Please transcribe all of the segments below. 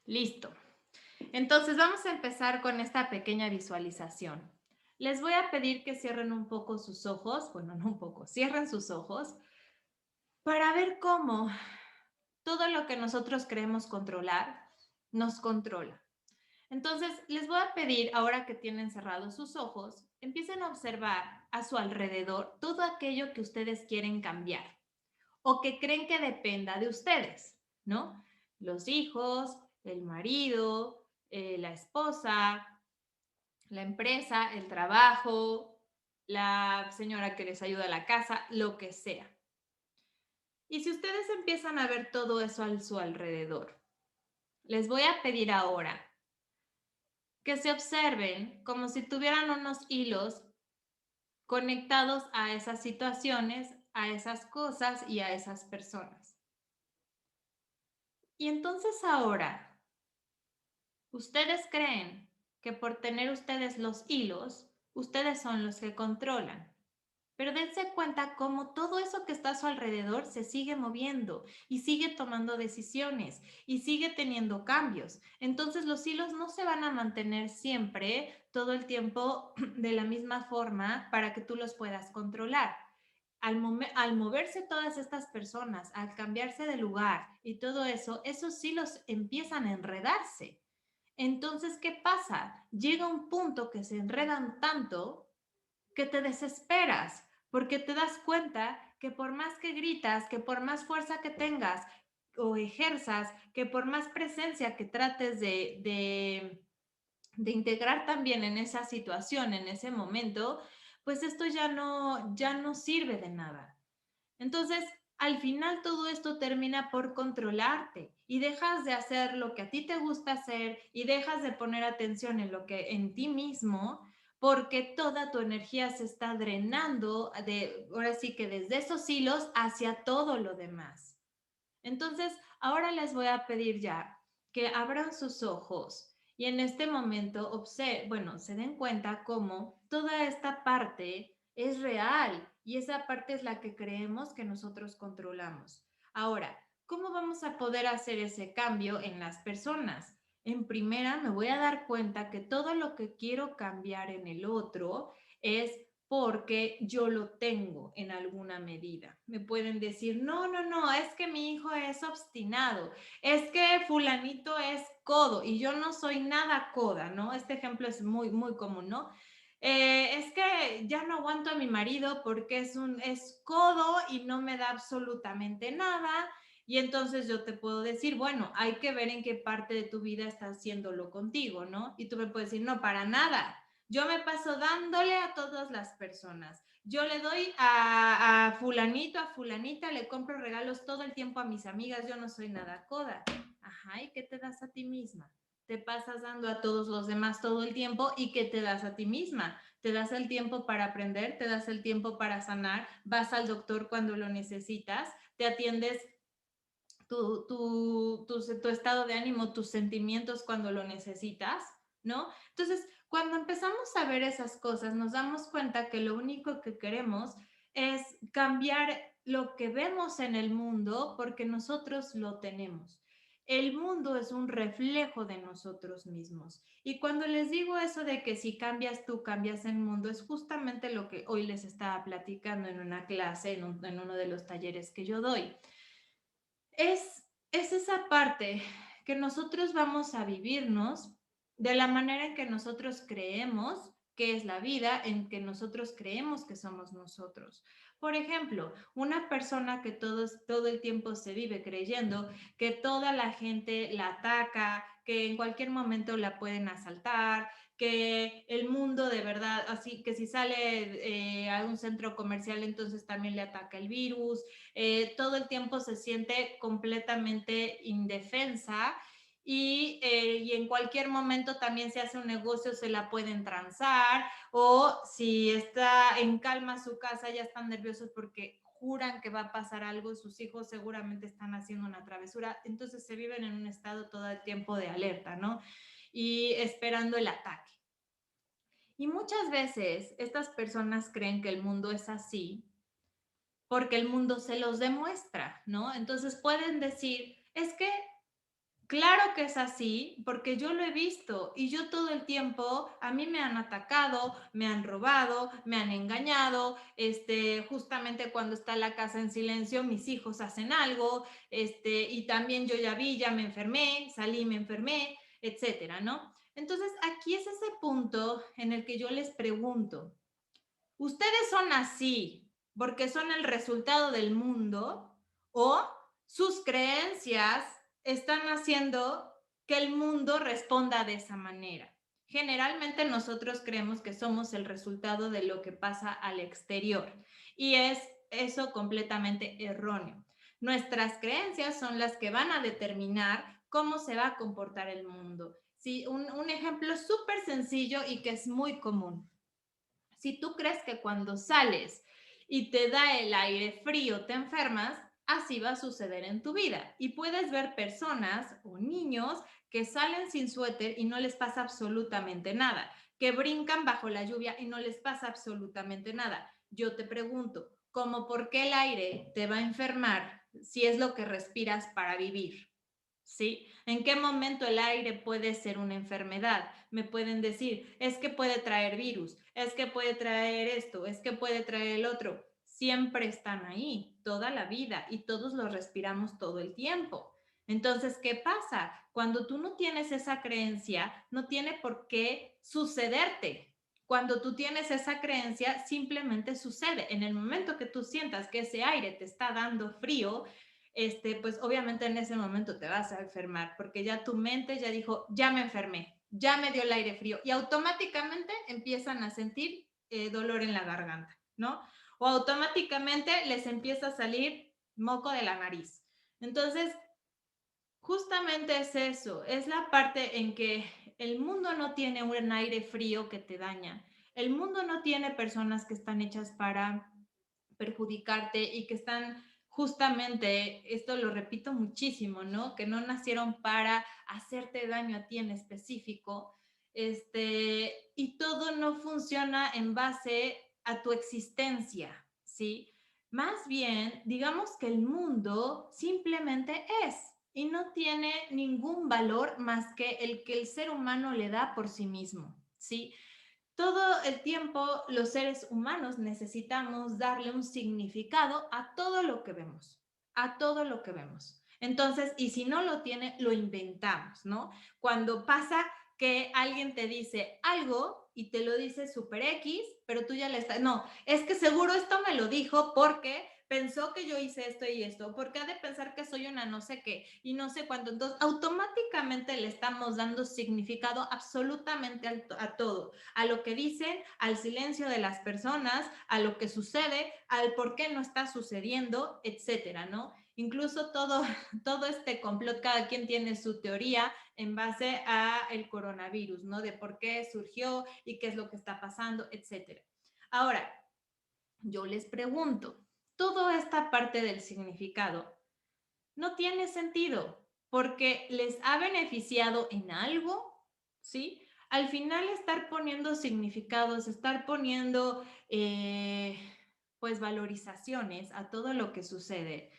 Listo. Entonces vamos a empezar con esta pequeña visualización. Les voy a pedir que cierren un poco sus ojos, bueno, no un poco, cierren sus ojos para ver cómo todo lo que nosotros creemos controlar nos controla. Entonces, les voy a pedir, ahora que tienen cerrados sus ojos, empiecen a observar a su alrededor todo aquello que ustedes quieren cambiar o que creen que dependa de ustedes, ¿no? Los hijos, el marido, la esposa, la empresa, el trabajo, la señora que les ayuda a la casa, lo que sea. Y si ustedes empiezan a ver todo eso a su alrededor, les voy a pedir ahora que se observen como si tuvieran unos hilos conectados a esas situaciones, a esas cosas y a esas personas. Y entonces ahora, ustedes creen que por tener ustedes los hilos, ustedes son los que controlan. Pero dense cuenta cómo todo eso que está a su alrededor se sigue moviendo y sigue tomando decisiones y sigue teniendo cambios. Entonces los hilos no se van a mantener siempre todo el tiempo de la misma forma para que tú los puedas controlar. Al moverse todas estas personas, al cambiarse de lugar y todo eso, esos hilos empiezan a enredarse. Entonces, ¿qué pasa? Llega un punto que se enredan tanto que te desesperas, porque te das cuenta que por más que gritas, que por más fuerza que tengas o ejerzas, que por más presencia que trates de integrar también en esa situación, en ese momento, pues esto ya no sirve de nada. Entonces, al final todo esto termina por controlarte y dejas de hacer lo que a ti te gusta hacer y dejas de poner atención en lo que en ti mismo porque toda tu energía se está drenando ahora sí que desde esos hilos hacia todo lo demás. Entonces, ahora les voy a pedir ya que abran sus ojos y en este momento se den cuenta cómo toda esta parte es real y esa parte es la que creemos que nosotros controlamos. Ahora, ¿cómo vamos a poder hacer ese cambio en las personas? En primera, me voy a dar cuenta que todo lo que quiero cambiar en el otro es porque yo lo tengo en alguna medida. Me pueden decir, no, no, no, es que mi hijo es obstinado, es que fulanito es codo y yo no soy nada coda, ¿no? Este ejemplo es muy, muy común, ¿no? Es que ya no aguanto a mi marido porque es codo y no me da absolutamente nada. Y entonces yo te puedo decir, bueno, hay que ver en qué parte de tu vida estás haciéndolo contigo, ¿no? Y tú me puedes decir, no, para nada. Yo me paso dándole a todas las personas. Yo le doy a fulanito, a fulanita, le compro regalos todo el tiempo a mis amigas. Yo no soy nada coda. Ajá, ¿y qué te das a ti misma? Te pasas dando a todos los demás todo el tiempo y ¿qué te das a ti misma? Te das el tiempo para aprender, te das el tiempo para sanar, vas al doctor cuando lo necesitas, te atiendes tu estado de ánimo, tus sentimientos cuando lo necesitas, ¿no? Entonces, cuando empezamos a ver esas cosas, nos damos cuenta que lo único que queremos es cambiar lo que vemos en el mundo porque nosotros lo tenemos. El mundo es un reflejo de nosotros mismos. Y cuando les digo eso de que si cambias tú, cambias el mundo, es justamente lo que hoy les estaba platicando en una clase, en uno de los talleres que yo doy. Es esa parte que nosotros vamos a vivirnos de la manera en que nosotros creemos que es la vida, en que nosotros creemos que somos nosotros. Por ejemplo, una persona que todo el tiempo se vive creyendo que toda la gente la ataca, que en cualquier momento la pueden asaltar, que el mundo de verdad, así que si sale a un centro comercial entonces también le ataca el virus, todo el tiempo se siente completamente indefensa y en cualquier momento también se hace un negocio, se la pueden transar o si está en calma su casa ya están nerviosos porque juran que va a pasar algo, sus hijos seguramente están haciendo una travesura, entonces se viven en un estado todo el tiempo de alerta, ¿no? Y esperando el ataque. Y muchas veces estas personas creen que el mundo es así porque el mundo se los demuestra, ¿no? Entonces pueden decir, es que Claro que es así, porque yo lo he visto y yo todo el tiempo, a mí me han atacado, me han robado, me han engañado, justamente cuando está la casa en silencio, mis hijos hacen algo, y también yo ya vi, ya me enfermé, salí, me enfermé, etcétera, ¿no? Entonces, aquí es ese punto en el que yo les pregunto, ¿ustedes son así porque son el resultado del mundo o sus creencias están haciendo que el mundo responda de esa manera? Generalmente nosotros creemos que somos el resultado de lo que pasa al exterior y es eso completamente erróneo. Nuestras creencias son las que van a determinar cómo se va a comportar el mundo. Sí, un ejemplo súper sencillo y que es muy común. Si tú crees que cuando sales y te da el aire frío te enfermas, así va a suceder en tu vida. Y puedes ver personas o niños que salen sin suéter y no les pasa absolutamente nada, que brincan bajo la lluvia y no les pasa absolutamente nada. Yo te pregunto, ¿cómo por qué el aire te va a enfermar si es lo que respiras para vivir? ¿Sí? ¿En qué momento el aire puede ser una enfermedad? Me pueden decir, es que puede traer virus, es que puede traer esto, es que puede traer el otro. Siempre están ahí, toda la vida, y todos los respiramos todo el tiempo. Entonces, ¿qué pasa? Cuando tú no tienes esa creencia, no tiene por qué sucederte. Cuando tú tienes esa creencia, simplemente sucede. En el momento que tú sientas que ese aire te está dando frío, pues obviamente en ese momento te vas a enfermar, porque ya tu mente ya dijo, ya me enfermé, ya me dio el aire frío, y automáticamente empiezan a sentir dolor en la garganta, ¿no? O automáticamente les empieza a salir moco de la nariz. Entonces, justamente es eso, es la parte en que el mundo no tiene un aire frío que te daña, el mundo no tiene personas que están hechas para perjudicarte y que están justamente, esto lo repito muchísimo, ¿no? Que no nacieron para hacerte daño a ti en específico, y todo no funciona en base a tu existencia, ¿sí? Más bien, digamos que el mundo simplemente es y no tiene ningún valor más que el ser humano le da por sí mismo, ¿sí? Todo el tiempo los seres humanos necesitamos darle un significado a todo lo que vemos, a todo lo que vemos. Entonces, y si no lo tiene, lo inventamos, ¿no? Cuando pasa que alguien te dice algo y te lo dice super X, pero tú ya le estás, no, es que seguro esto me lo dijo porque pensó que yo hice esto y esto, porque ha de pensar que soy una no sé qué y no sé cuánto. Entonces, automáticamente le estamos dando significado absolutamente a todo, a lo que dicen, al silencio de las personas, a lo que sucede, al por qué no está sucediendo, etcétera, ¿no? Incluso todo este complot, cada quien tiene su teoría en base a el coronavirus, ¿no? De por qué surgió y qué es lo que está pasando, etcétera. Ahora, yo les pregunto, toda esta parte del significado no tiene sentido porque les ha beneficiado en algo, ¿sí? Al final estar poniendo significados, estar poniendo pues valorizaciones a todo lo que sucede,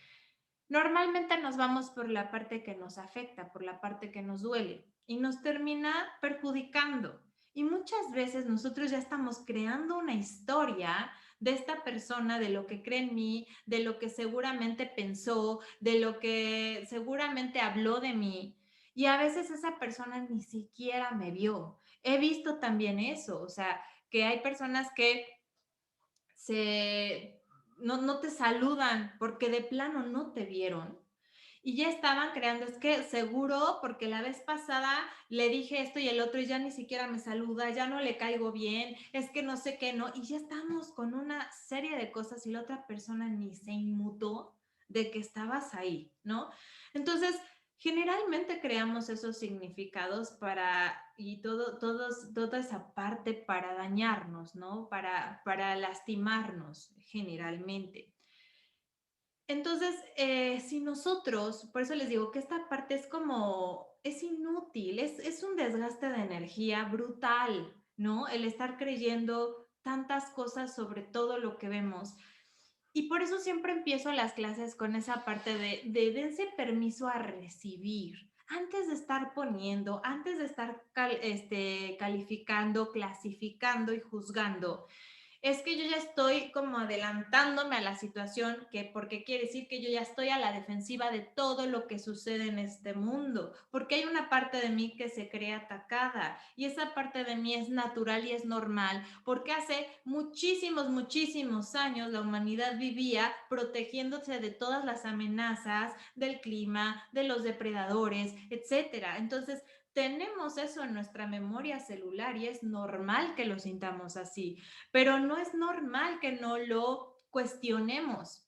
normalmente nos vamos por la parte que nos afecta, por la parte que nos duele y nos termina perjudicando. Y muchas veces nosotros ya estamos creando una historia de esta persona, de lo que cree en mí, de lo que seguramente pensó, de lo que seguramente habló de mí. Y a veces esa persona ni siquiera me vio. He visto también eso, o sea, que hay personas que no te saludan porque de plano no te vieron y ya estaban creando, es que seguro porque la vez pasada le dije esto y el otro y ya ni siquiera me saluda, ya no le caigo bien, es que no sé qué, no, y ya estamos con una serie de cosas y la otra persona ni se inmutó de que estabas ahí, ¿no? Entonces, generalmente creamos esos significados para, y toda esa parte para dañarnos, ¿no? Para lastimarnos generalmente. Entonces, si nosotros, por eso les digo que esta parte es como, es inútil, es un desgaste de energía brutal, ¿no? El estar creyendo tantas cosas sobre todo lo que vemos. Y por eso siempre empiezo las clases con esa parte de dense permiso a recibir, antes de estar poniendo, antes de estar calificando, clasificando y juzgando, es que yo ya estoy como adelantándome a la situación, que porque quiere decir que yo ya estoy a la defensiva de todo lo que sucede en este mundo, porque hay una parte de mí que se cree atacada y esa parte de mí es natural y es normal, porque hace muchísimos, muchísimos años la humanidad vivía protegiéndose de todas las amenazas del clima, de los depredadores, etcétera. Entonces, tenemos eso en nuestra memoria celular y es normal que lo sintamos así, pero no es normal que no lo cuestionemos.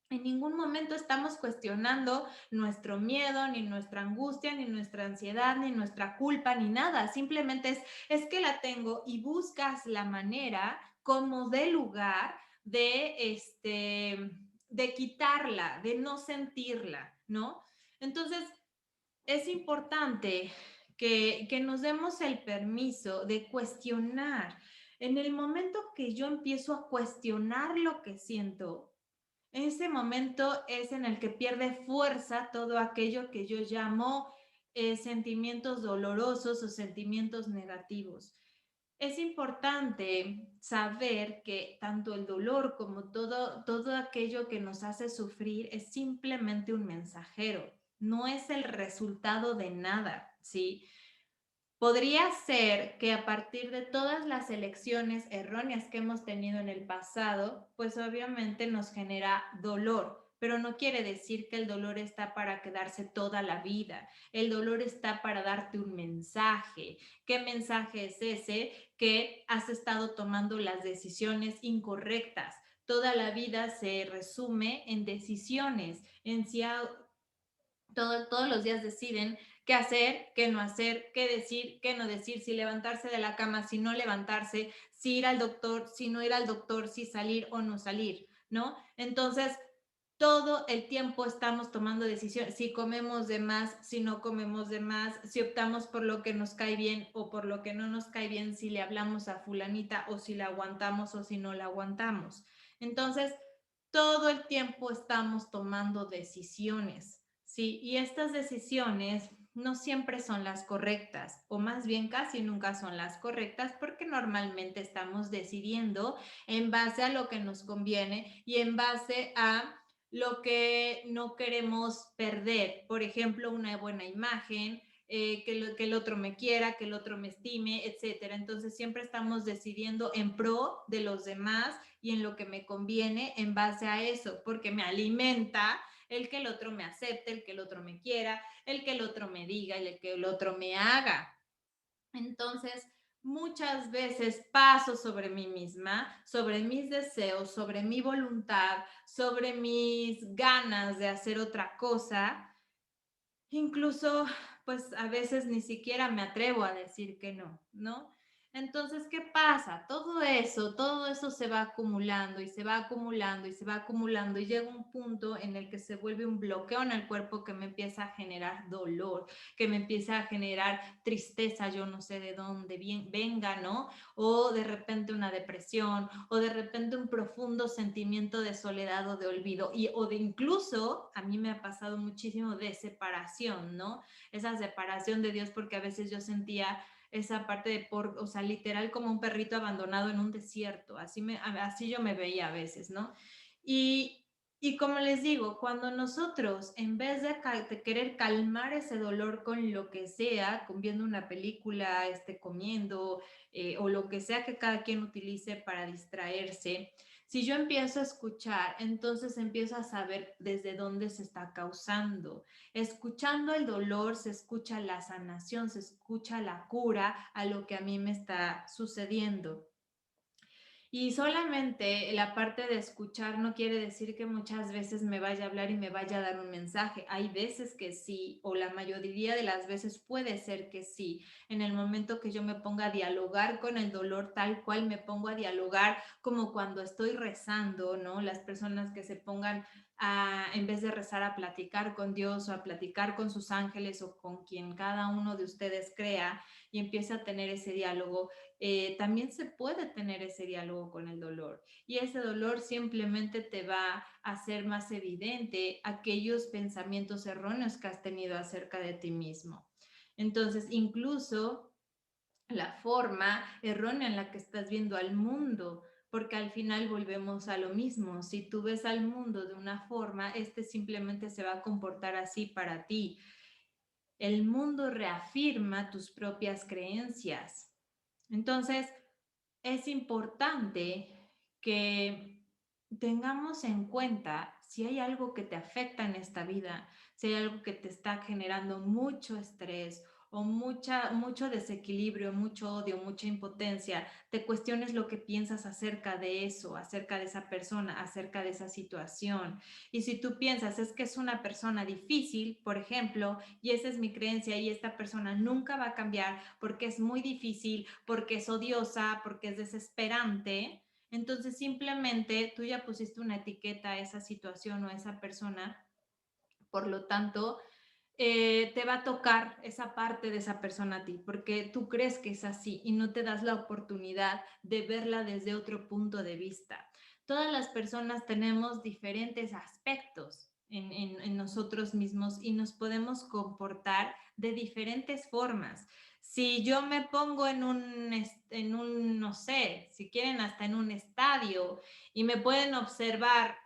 En ningún momento estamos cuestionando nuestro miedo, ni nuestra angustia, ni nuestra ansiedad, ni nuestra culpa, ni nada. Simplemente es que la tengo y buscas la manera como de lugar de quitarla, de no sentirla, ¿no? Entonces, es importante que nos demos el permiso de cuestionar. En el momento que yo empiezo a cuestionar lo que siento, ese momento es en el que pierde fuerza todo aquello que yo llamo sentimientos dolorosos o sentimientos negativos. Es importante saber que tanto el dolor como todo aquello que nos hace sufrir es simplemente un mensajero, no es el resultado de nada, ¿sí? Podría ser que a partir de todas las elecciones erróneas que hemos tenido en el pasado, pues obviamente nos genera dolor, pero no quiere decir que el dolor está para quedarse toda la vida. El dolor está para darte un mensaje. ¿Qué mensaje es ese? Que has estado tomando las decisiones incorrectas. Toda la vida se resume en decisiones, en si todos los días deciden qué hacer, qué no hacer, qué decir, qué no decir, si levantarse de la cama, si no levantarse, si ir al doctor, si no ir al doctor, si salir o no salir, ¿no? Entonces, todo el tiempo estamos tomando decisiones, si comemos de más, si no comemos de más, si optamos por lo que nos cae bien o por lo que no nos cae bien, si le hablamos a fulanita o si la aguantamos o si no la aguantamos. Entonces, todo el tiempo estamos tomando decisiones, ¿sí? Y estas decisiones no siempre son las correctas, o más bien casi nunca son las correctas, porque normalmente estamos decidiendo en base a lo que nos conviene y en base a lo que no queremos perder. Por ejemplo, una buena imagen, que el otro me quiera, que el otro me estime, etcétera. Entonces siempre estamos decidiendo en pro de los demás y en lo que me conviene en base a eso, porque me alimenta el que el otro me acepte, el que el otro me quiera, el que el otro me diga, el que el otro me haga. Entonces, muchas veces paso sobre mí misma, sobre mis deseos, sobre mi voluntad, sobre mis ganas de hacer otra cosa. Incluso, pues a veces ni siquiera me atrevo a decir que no, ¿no? Entonces, ¿qué pasa? Todo eso se va acumulando y se va acumulando y se va acumulando y llega un punto en el que se vuelve un bloqueo en el cuerpo que me empieza a generar dolor, que me empieza a generar tristeza, yo no sé de dónde venga, ¿no? O de repente una depresión, o de repente un profundo sentimiento de soledad o de olvido, o de incluso, a mí me ha pasado muchísimo de separación, ¿no? Esa separación de Dios, porque a veces yo sentía esa parte o sea, literal como un perrito abandonado en un desierto, así yo me veía a veces, ¿no? Y, y como les digo, cuando nosotros, en vez de querer calmar ese dolor con lo que sea, con viendo una película, comiendo, o lo que sea que cada quien utilice para distraerse, si yo empiezo a escuchar, entonces empiezo a saber desde dónde se está causando. Escuchando el dolor se escucha la sanación, se escucha la cura a lo que a mí me está sucediendo. Y solamente la parte de escuchar no quiere decir que muchas veces me vaya a hablar y me vaya a dar un mensaje. Hay veces que sí, o la mayoría de las veces puede ser que sí. En el momento que yo me ponga a dialogar con el dolor tal cual me pongo a dialogar como cuando estoy rezando, ¿no? Las personas que se pongan en vez de rezar, a platicar con Dios o a platicar con sus ángeles o con quien cada uno de ustedes crea y empiece a tener ese diálogo, también se puede tener ese diálogo con el dolor. Y ese dolor simplemente te va a hacer más evidente aquellos pensamientos erróneos que has tenido acerca de ti mismo. Entonces, incluso la forma errónea en la que estás viendo al mundo, porque al final volvemos a lo mismo. Si tú ves al mundo de una forma, este simplemente se va a comportar así para ti. El mundo reafirma tus propias creencias. Entonces, es importante que tengamos en cuenta si hay algo que te afecta en esta vida, si hay algo que te está generando mucho estrés o mucho desequilibrio, mucho odio, mucha impotencia, te cuestiones lo que piensas acerca de eso, acerca de esa persona, acerca de esa situación. Y si tú piensas, es que es una persona difícil, por ejemplo, y esa es mi creencia y esta persona nunca va a cambiar porque es muy difícil, porque es odiosa, porque es desesperante, entonces simplemente tú ya pusiste una etiqueta a esa situación o a esa persona, por lo tanto, te va a tocar esa parte de esa persona a ti, porque tú crees que es así y no te das la oportunidad de verla desde otro punto de vista. Todas las personas tenemos diferentes aspectos en nosotros mismos y nos podemos comportar de diferentes formas. Si yo me pongo no sé, si quieren hasta en un estadio y me pueden observar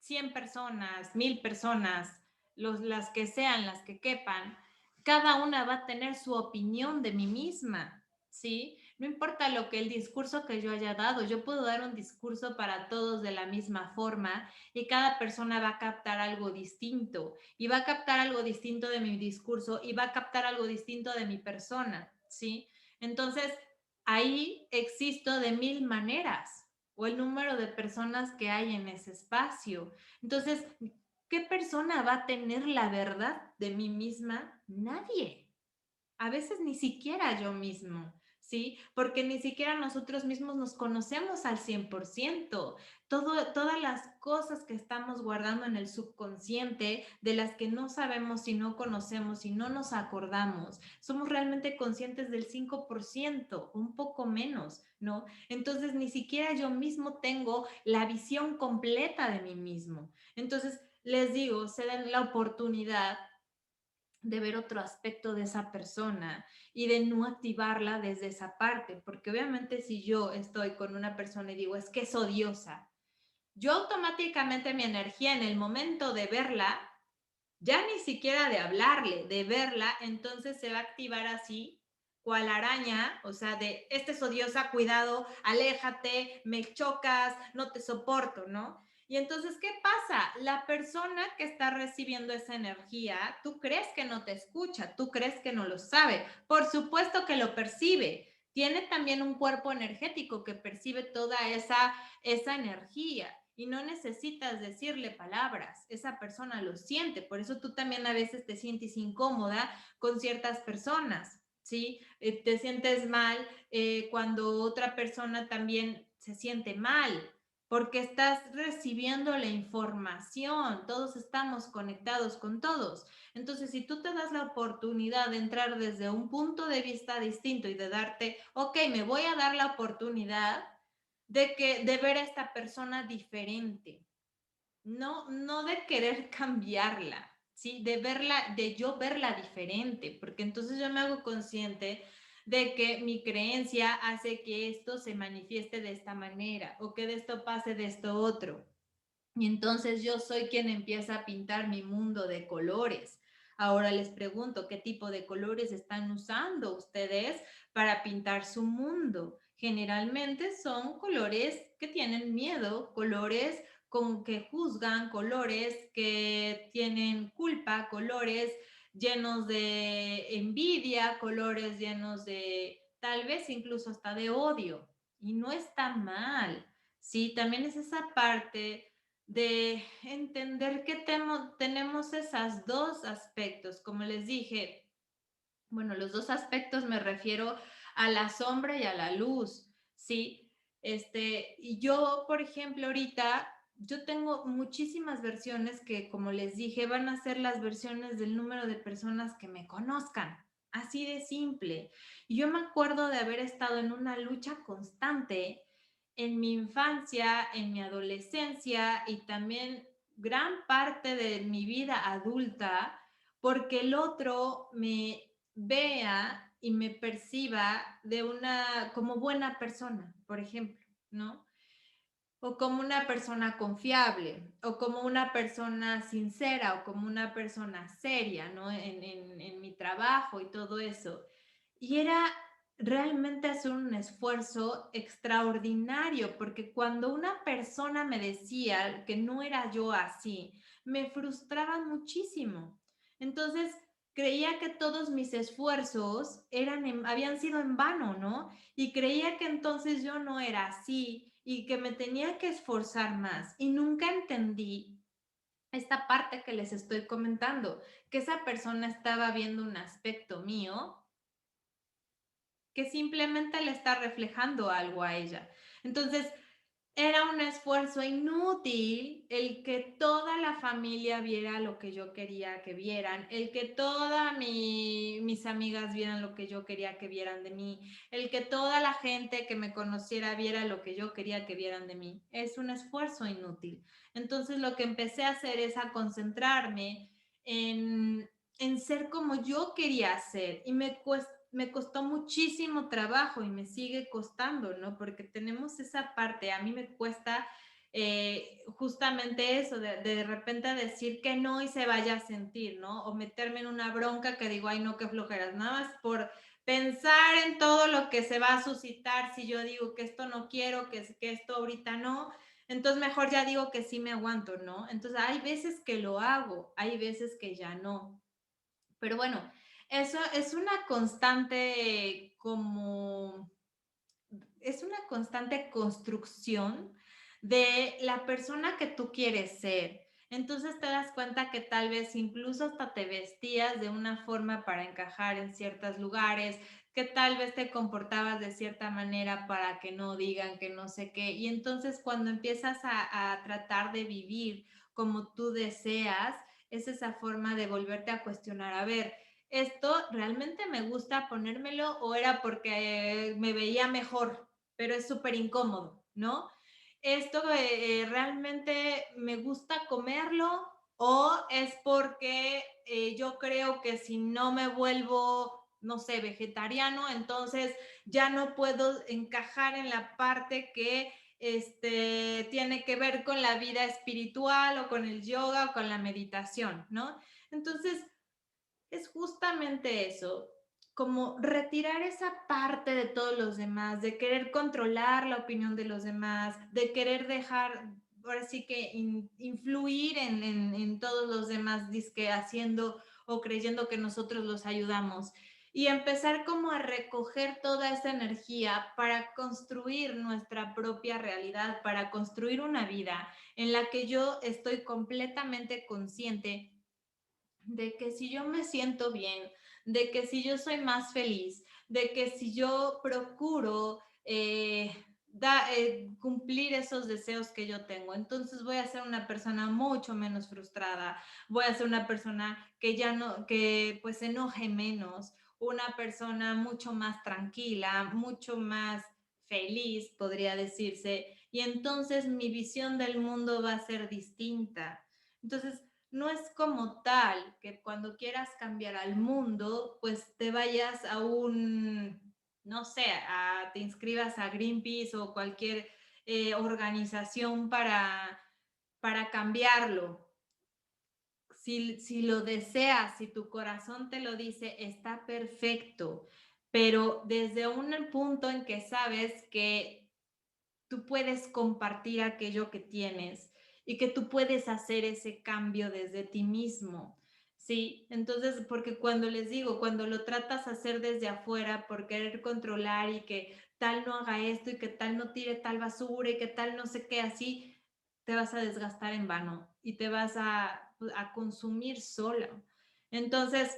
100 personas, 1000 personas, las que sean, las que quepan, cada una va a tener su opinión de mí misma, ¿sí? No importa lo que el discurso que yo haya dado, yo puedo dar un discurso para todos de la misma forma y cada persona va a captar algo distinto y va a captar algo distinto de mi discurso y va a captar algo distinto de mi persona, ¿sí? Entonces, ahí existo de 1000 maneras o el número de personas que hay en ese espacio. Entonces, ¿qué persona va a tener la verdad de mí misma? Nadie. A veces ni siquiera yo mismo, ¿sí? Porque ni siquiera nosotros mismos nos conocemos al 100%. Todas las cosas que estamos guardando en el subconsciente, de las que no sabemos y no conocemos y no nos acordamos, somos realmente conscientes del 5%, un poco menos, ¿no? Entonces, ni siquiera yo mismo tengo la visión completa de mí mismo. Entonces, les digo, se den la oportunidad de ver otro aspecto de esa persona y de no activarla desde esa parte, porque obviamente si yo estoy con una persona y digo, es que es odiosa, yo automáticamente mi energía en el momento de verla, ya ni siquiera de hablarle, de verla, entonces se va a activar así, cual araña, o sea, de, esta es odiosa, cuidado, aléjate, me chocas, no te soporto, ¿no? Y entonces, ¿qué pasa? La persona que está recibiendo esa energía, tú crees que no te escucha, tú crees que no lo sabe, por supuesto que lo percibe. Tiene también un cuerpo energético que percibe toda esa energía y no necesitas decirle palabras, esa persona lo siente, por eso tú también a veces te sientes incómoda con ciertas personas, ¿sí? Te sientes mal cuando otra persona también se siente mal, porque estás recibiendo la información, todos estamos conectados con todos. Entonces, si tú te das la oportunidad de entrar desde un punto de vista distinto y de darte, ok, me voy a dar la oportunidad de ver a esta persona diferente, no de querer cambiarla, ¿sí? De verla, de yo verla diferente, porque entonces yo me hago consciente de que mi creencia hace que esto se manifieste de esta manera o que de esto pase de esto otro. Y entonces yo soy quien empieza a pintar mi mundo de colores. Ahora les pregunto, ¿qué tipo de colores están usando ustedes para pintar su mundo? Generalmente son colores que tienen miedo, colores con que juzgan, colores que tienen culpa, colores llenos de envidia, colores llenos de tal vez incluso hasta de odio. Y no está mal. Sí, también es esa parte de entender que tenemos esos dos aspectos. Como les dije, bueno, los dos aspectos me refiero a la sombra y a la luz, ¿sí? Y yo, por ejemplo, ahorita yo tengo muchísimas versiones que, como les dije, van a ser las versiones del número de personas que me conozcan. Así de simple. Y yo me acuerdo de haber estado en una lucha constante en mi infancia, en mi adolescencia y también gran parte de mi vida adulta, porque el otro me vea y me perciba de una como buena persona, por ejemplo, ¿no? O como una persona confiable, o como una persona sincera, o como una persona seria, ¿no? En mi trabajo y todo eso. Y era realmente hacer un esfuerzo extraordinario, porque cuando una persona me decía que no era yo así, me frustraba muchísimo. Entonces, creía que todos mis esfuerzos habían sido en vano, ¿no? Y creía que entonces yo no era así y que me tenía que esforzar más. Y nunca entendí esta parte que les estoy comentando, que esa persona estaba viendo un aspecto mío que simplemente le está reflejando algo a ella. Entonces, era un esfuerzo inútil el que toda la familia viera lo que yo quería que vieran, el que todas mis amigas vieran lo que yo quería que vieran de mí, el que toda la gente que me conociera viera lo que yo quería que vieran de mí. Es un esfuerzo inútil. Entonces lo que empecé a hacer es a concentrarme en ser como yo quería ser y me costó muchísimo trabajo y me sigue costando, ¿no? Porque tenemos esa parte, a mí me cuesta justamente eso, de repente decir que no y se vaya a sentir, ¿no? O meterme en una bronca que digo, ay, no, qué flojeras, nada más por pensar en todo lo que se va a suscitar si yo digo que esto no quiero, que esto ahorita no, entonces mejor ya digo que sí me aguanto, ¿no? Entonces hay veces que lo hago, hay veces que ya no. Pero bueno, eso es una constante como, es una constante construcción de la persona que tú quieres ser. Entonces te das cuenta que tal vez incluso hasta te vestías de una forma para encajar en ciertos lugares, que tal vez te comportabas de cierta manera para que no digan que no sé qué. Y entonces cuando empiezas a tratar de vivir como tú deseas, es esa forma de volverte a cuestionar, a ver, ¿esto realmente me gusta ponérmelo o era porque me veía mejor, pero es súper incómodo, ¿no? ¿Esto realmente me gusta comerlo o es porque yo creo que si no me vuelvo, no sé, vegetariano, entonces ya no puedo encajar en la parte que tiene que ver con la vida espiritual o con el yoga o con la meditación, ¿no? Entonces, es justamente eso, como retirar esa parte de todos los demás, de querer controlar la opinión de los demás, de querer dejar, ahora sí que influir en todos los demás, disque haciendo o creyendo que nosotros los ayudamos. Y empezar como a recoger toda esa energía para construir nuestra propia realidad, para construir una vida en la que yo estoy completamente consciente de que si yo me siento bien, de que si yo soy más feliz, de que si yo procuro cumplir esos deseos que yo tengo, entonces voy a ser una persona mucho menos frustrada, voy a ser una persona que ya no, que pues se enoje menos, una persona mucho más tranquila, mucho más feliz, podría decirse, y entonces mi visión del mundo va a ser distinta. Entonces, no es como tal que cuando quieras cambiar al mundo, pues te vayas a no sé, te inscribas a Greenpeace o cualquier organización para cambiarlo. Si lo deseas, si tu corazón te lo dice, está perfecto, pero desde un punto en que sabes que tú puedes compartir aquello que tienes y que tú puedes hacer ese cambio desde ti mismo. Sí, entonces, porque cuando les digo, cuando lo tratas de hacer desde afuera por querer controlar y que tal no haga esto y que tal no tire tal basura y que tal no sé qué, así te vas a desgastar en vano y te vas a consumir solo. Entonces,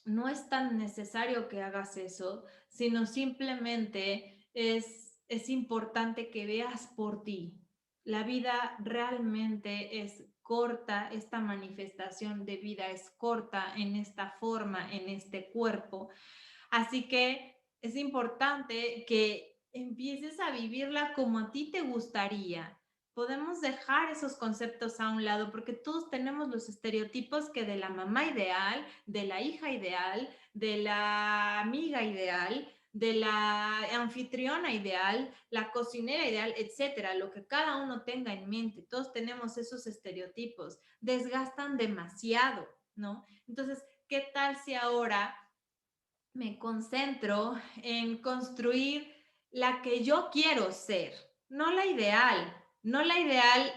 no es tan necesario que hagas eso, sino simplemente es importante que veas por ti, la vida realmente es corta, esta manifestación de vida es corta en esta forma, en este cuerpo. Así que es importante que empieces a vivirla como a ti te gustaría. Podemos dejar esos conceptos a un lado porque todos tenemos los estereotipos que de la mamá ideal, de la hija ideal, de la amiga ideal, de la anfitriona ideal, la cocinera ideal, etcétera, lo que cada uno tenga en mente. Todos tenemos esos estereotipos, desgastan demasiado, ¿no? Entonces, ¿qué tal si ahora me concentro en construir la que yo quiero ser, no la ideal, no la ideal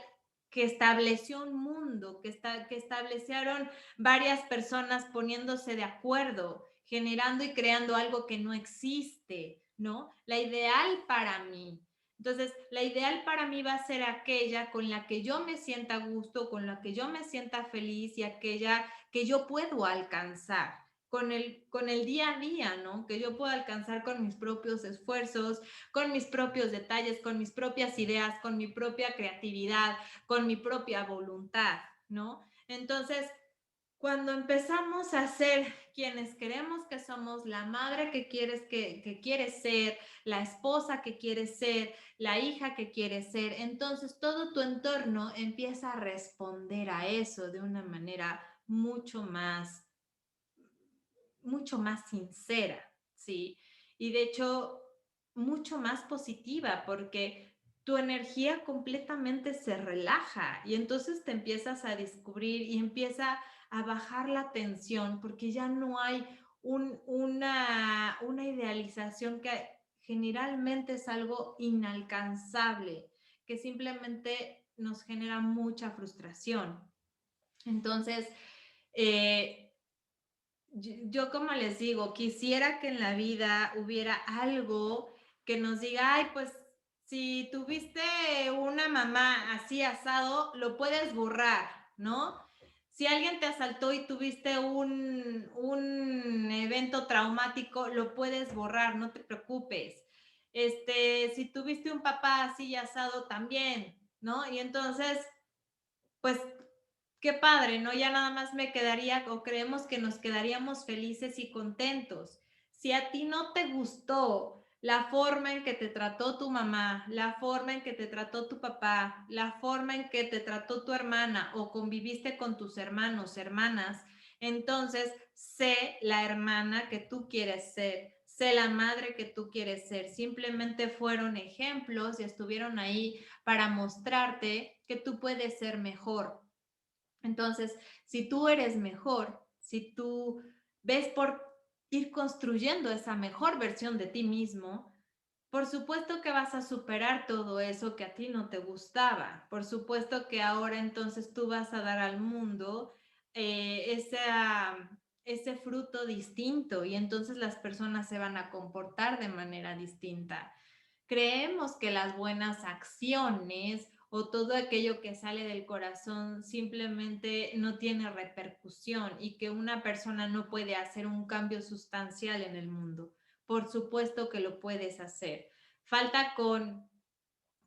que estableció un mundo, que establecieron varias personas poniéndose de acuerdo, generando y creando algo que no existe, ¿no? La ideal para mí. Entonces, la ideal para mí va a ser aquella con la que yo me sienta a gusto, con la que yo me sienta feliz y aquella que yo puedo alcanzar con el día a día, ¿no? Que yo pueda alcanzar con mis propios esfuerzos, con mis propios detalles, con mis propias ideas, con mi propia creatividad, con mi propia voluntad, ¿no? Entonces, cuando empezamos a ser quienes queremos que somos, la madre que quieres ser, la esposa que quieres ser, la hija que quieres ser, entonces todo tu entorno empieza a responder a eso de una manera mucho más sincera, ¿sí? Y de hecho, mucho más positiva, porque tu energía completamente se relaja y entonces te empiezas a descubrir y empieza a bajar la tensión, porque ya no hay una idealización que generalmente es algo inalcanzable, que simplemente nos genera mucha frustración. Entonces, eh, yo como les digo, quisiera que en la vida hubiera algo que nos diga, ay, pues si tuviste una mamá así asado, lo puedes borrar, ¿no? Si alguien te asaltó y tuviste un evento traumático, lo puedes borrar, no te preocupes. Si tuviste un papá así asado también, ¿no? Y entonces, pues qué padre, ¿no? Ya nada más me quedaría o creemos que nos quedaríamos felices y contentos. Si a ti no te gustó la forma en que te trató tu mamá, la forma en que te trató tu papá, la forma en que te trató tu hermana o conviviste con tus hermanos, hermanas, entonces sé la hermana que tú quieres ser, sé la madre que tú quieres ser. Simplemente fueron ejemplos y estuvieron ahí para mostrarte que tú puedes ser mejor. Entonces, si tú eres mejor, si tú ves por ir construyendo esa mejor versión de ti mismo, por supuesto que vas a superar todo eso que a ti no te gustaba. Por supuesto que ahora entonces tú vas a dar al mundo ese fruto distinto y entonces las personas se van a comportar de manera distinta. Creemos que las buenas acciones o todo aquello que sale del corazón simplemente no tiene repercusión y que una persona no puede hacer un cambio sustancial en el mundo. Por supuesto que lo puedes hacer. Falta con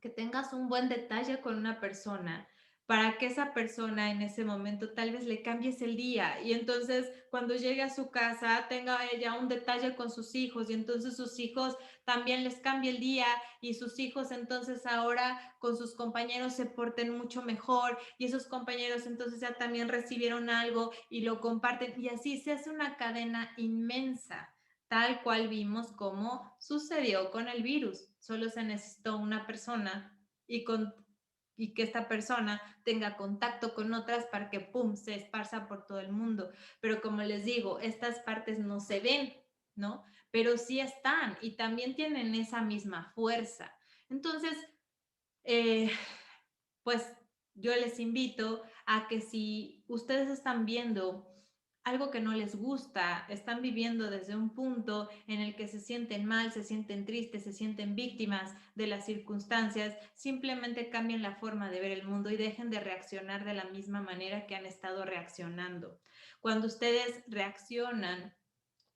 que tengas un buen detalle con una persona para que esa persona en ese momento tal vez le cambies el día y entonces cuando llegue a su casa tenga ella un detalle con sus hijos y entonces sus hijos también les cambie el día y sus hijos entonces ahora con sus compañeros se porten mucho mejor y esos compañeros entonces ya también recibieron algo y lo comparten y así se hace una cadena inmensa, tal cual vimos cómo sucedió con el virus. Solo se necesitó una persona y, y que esta persona tenga contacto con otras para que, ¡pum!, se esparza por todo el mundo. Pero como les digo, estas partes no se ven, ¿no? Pero sí están y también tienen esa misma fuerza. Entonces, eh, pues yo les invito a que si ustedes están viendo algo que no les gusta, están viviendo desde un punto en el que se sienten mal, se sienten tristes, se sienten víctimas de las circunstancias, simplemente cambien la forma de ver el mundo y dejen de reaccionar de la misma manera que han estado reaccionando. Cuando ustedes reaccionan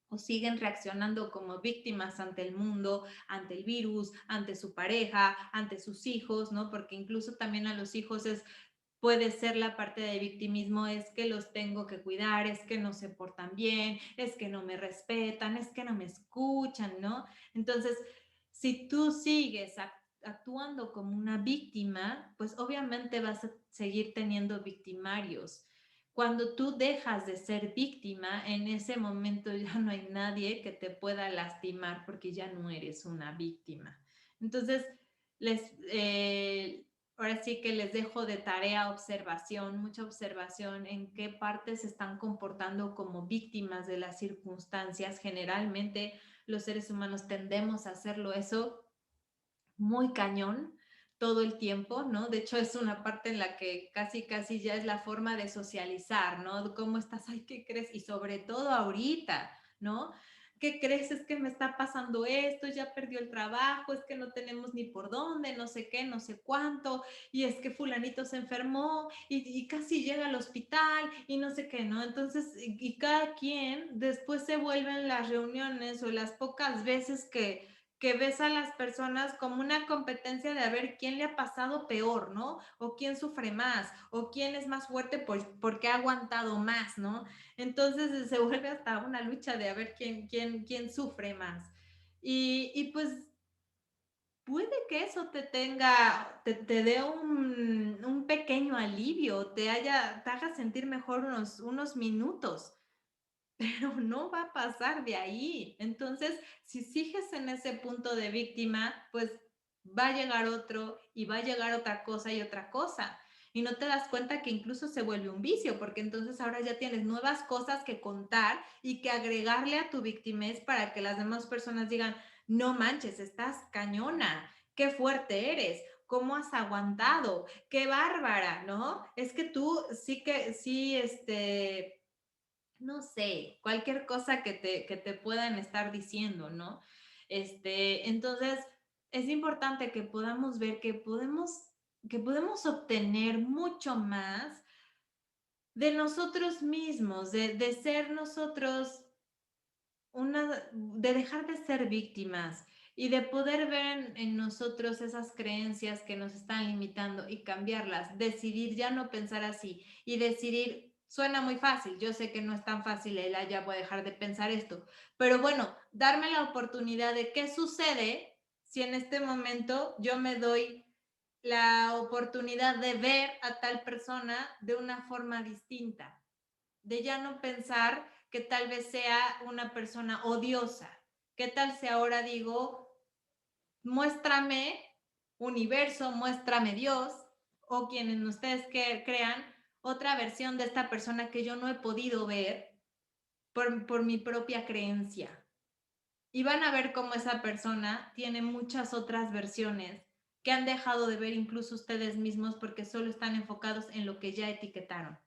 o siguen reaccionando como víctimas ante el mundo, ante el virus, ante su pareja, ante sus hijos, ¿no? Porque incluso también a los hijos puede ser la parte de victimismo, es que los tengo que cuidar, es que no se portan bien, es que no me respetan, es que no me escuchan, ¿no? Entonces, si tú sigues actuando como una víctima, pues obviamente vas a seguir teniendo victimarios. Cuando tú dejas de ser víctima, en ese momento ya no hay nadie que te pueda lastimar porque ya no eres una víctima. Entonces, les, ahora sí que les dejo de tarea observación, mucha observación en qué partes se están comportando como víctimas de las circunstancias. Generalmente los seres humanos tendemos a hacerlo eso muy cañón todo el tiempo, ¿no? De hecho, es una parte en la que casi ya es la forma de socializar, ¿no? ¿Cómo estás? Ay, ¿qué crees? Y sobre todo ahorita, ¿no? ¿Qué crees? Es que me está pasando esto, ya perdió el trabajo, es que no tenemos ni por dónde, no sé qué, no sé cuánto, y es que fulanito se enfermó y casi llega al hospital y no sé qué, ¿no? Entonces, y cada quien después se vuelven las reuniones o las pocas veces que ves a las personas como una competencia de a ver quién le ha pasado peor, ¿no? O quién sufre más, o quién es más fuerte porque ha aguantado más, ¿no? Entonces se vuelve hasta una lucha de a ver quién sufre más. Y pues puede que eso te dé un pequeño alivio, te haga sentir mejor unos minutos, pero no va a pasar de ahí. Entonces, si sigues en ese punto de víctima, pues va a llegar otro y va a llegar otra cosa y otra cosa. Y no te das cuenta que incluso se vuelve un vicio, porque entonces ahora ya tienes nuevas cosas que contar y que agregarle a tu victimez para que las demás personas digan, no manches, estás cañona, qué fuerte eres, cómo has aguantado, qué bárbara, ¿no? Es que tú sí, no sé, cualquier cosa que te puedan estar diciendo, ¿no? Entonces, es importante que podamos ver que podemos obtener mucho más de nosotros mismos, de ser nosotros de dejar de ser víctimas y de poder ver en nosotros esas creencias que nos están limitando y cambiarlas, decidir ya no pensar así y decidir, suena muy fácil, yo sé que no es tan fácil, Ella ya voy a dejar de pensar esto, pero bueno, darme la oportunidad de qué sucede si en este momento yo me doy la oportunidad de ver a tal persona de una forma distinta, de ya no pensar que tal vez sea una persona odiosa. ¿Qué tal si ahora digo, muéstrame universo, muéstrame Dios, o quienes ustedes que crean otra versión de esta persona que yo no he podido ver por mi propia creencia? Y van a ver cómo esa persona tiene muchas otras versiones que han dejado de ver incluso ustedes mismos porque solo están enfocados en lo que ya etiquetaron.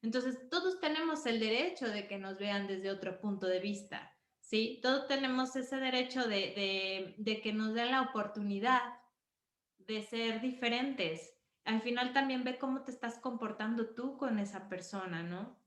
Entonces, todos tenemos el derecho de que nos vean desde otro punto de vista, ¿sí? Todos tenemos ese derecho de que nos den la oportunidad de ser diferentes. Al final también ve cómo te estás comportando tú con esa persona, ¿no?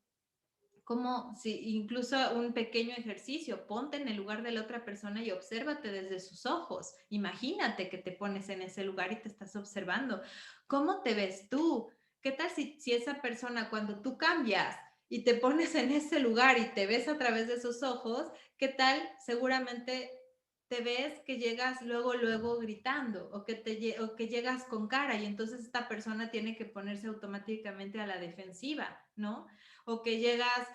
Como si incluso un pequeño ejercicio, ponte en el lugar de la otra persona y obsérvate desde sus ojos. Imagínate que te pones en ese lugar y te estás observando. ¿Cómo te ves tú? ¿Qué tal si esa persona cuando tú cambias y te pones en ese lugar y te ves a través de esos ojos, qué tal seguramente te ves que llegas luego gritando o que llegas con cara y entonces esta persona tiene que ponerse automáticamente a la defensiva, ¿no? O que llegas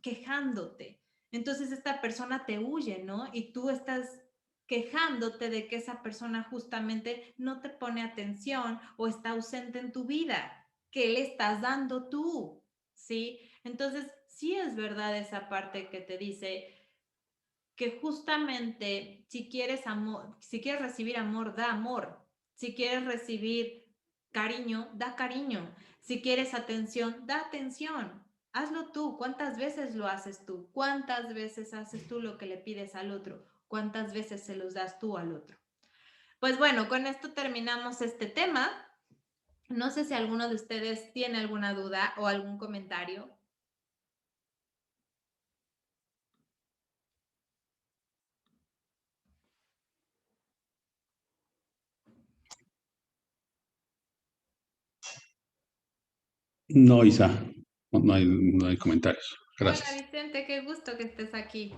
quejándote. Entonces esta persona te huye, ¿no? Y tú estás quejándote de que esa persona justamente no te pone atención o está ausente en tu vida. ¿Qué le estás dando tú? ¿Sí? Entonces, sí es verdad esa parte que te dice que justamente si quieres amor, si quieres recibir amor, da amor. Si quieres recibir cariño, da cariño. Si quieres atención, da atención. Hazlo tú. ¿Cuántas veces lo haces tú? ¿Cuántas veces haces tú lo que le pides al otro? ¿Cuántas veces se los das tú al otro? Pues bueno, con esto terminamos este tema. No sé si alguno de ustedes tiene alguna duda o algún comentario. No, Isa, no hay comentarios. Hola Gracias. Vicente, qué gusto que estés aquí.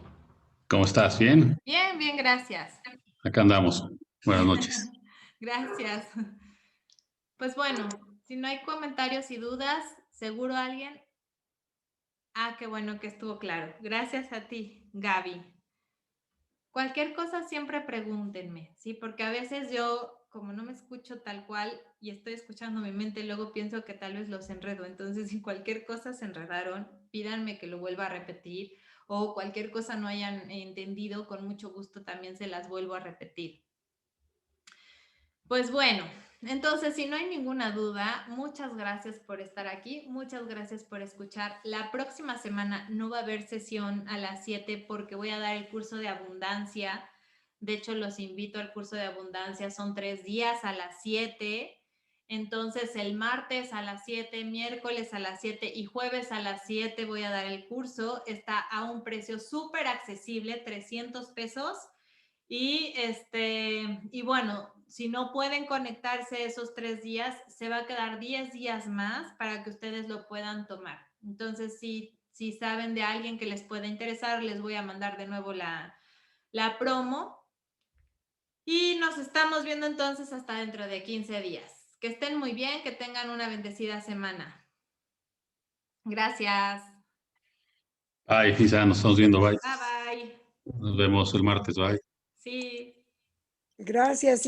¿Cómo estás? ¿Bien? Bien, bien, gracias. Acá andamos. Buenas noches. Gracias. Pues bueno, si no hay comentarios y dudas, seguro alguien. Ah, qué bueno que estuvo claro. Gracias a ti, Gaby. Cualquier cosa siempre pregúntenme, ¿sí? Porque a veces yo, como no me escucho tal cual y estoy escuchando mi mente, luego pienso que tal vez los enredo. Entonces, si cualquier cosa se enredaron, pídanme que lo vuelva a repetir o cualquier cosa no hayan entendido, con mucho gusto también se las vuelvo a repetir. Pues bueno, entonces si no hay ninguna duda, muchas gracias por estar aquí, muchas gracias por escuchar. La próxima semana no va a haber sesión a las 7 porque voy a dar el curso de abundancia. De hecho, los invito al curso de abundancia, son 3 días a las 7. Entonces, el martes a las 7, miércoles a las 7 y jueves a las 7 voy a dar el curso. Está a un precio súper accesible, 300 pesos. Y bueno, si no pueden conectarse esos 3 días, se va a quedar 10 días más para que ustedes lo puedan tomar. Entonces, si saben de alguien que les pueda interesar, les voy a mandar de nuevo la promo. Y nos estamos viendo entonces hasta dentro de 15 días. Que estén muy bien, que tengan una bendecida semana. Gracias. Bye, Isa, nos estamos viendo. Bye. Bye bye. Nos vemos el martes. Bye. Sí. Gracias.